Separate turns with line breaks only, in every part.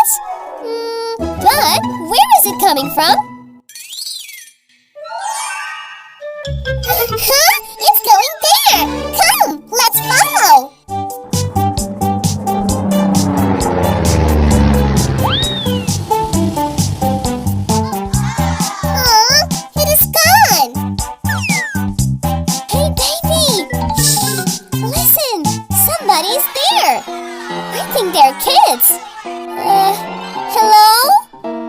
it? But where is it coming from? Huh? It's going there! Come, let's follow! It is gone! Hey, baby! Shh! Listen! Somebody's there! I think they're kids! Hello?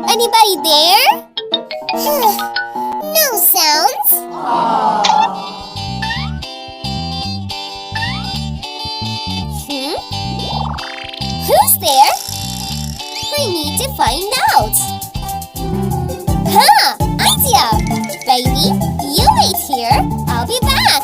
Anybody there? No sounds. Who's there? I need to find out. Idea! Baby, you wait here. I'll be back.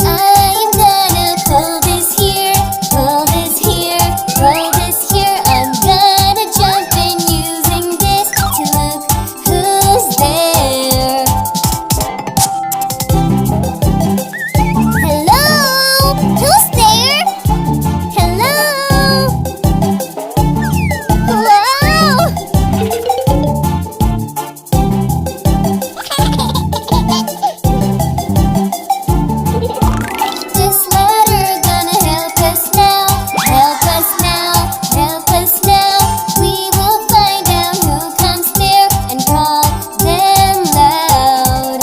I'm gonna pull this here, pull this here, roll this here. I'm gonna jump in using this to look who's there. Hello? Who's there? Hello? This ladder gonna help us now, help us now, help us now. We will find out who comes there and call them loud.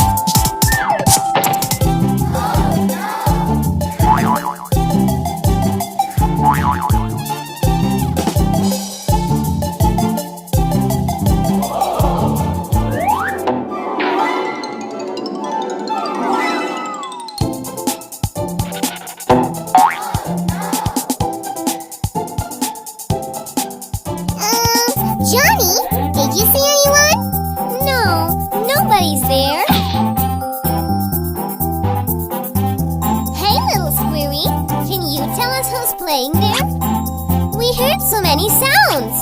Johnny, did you see anyone? No, nobody's there. Hey, little squirrel, can you tell us who's playing there? We heard so many sounds.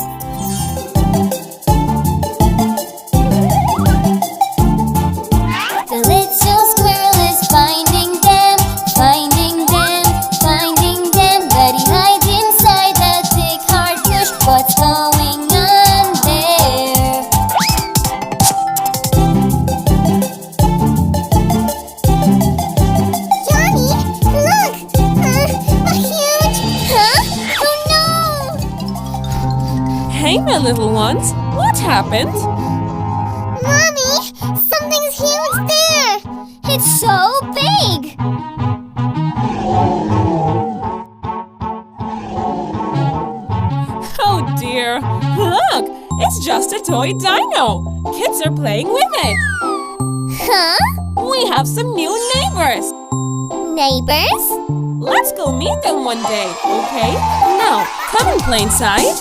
The little squirrel is finding them, finding them, finding them. But he hides inside the thick hard bush. What's going on there? Johnny, look! A huge... Huh? Oh no!
Hey, my little ones, what happened?
Mommy, something's huge there! It's so big!
Oh dear, look, it's just a toy dino. Kids are playing with it.
Huh?
We have some new neighbors.
Neighbors?
Let's go meet them one day, okay? Now, come and play inside.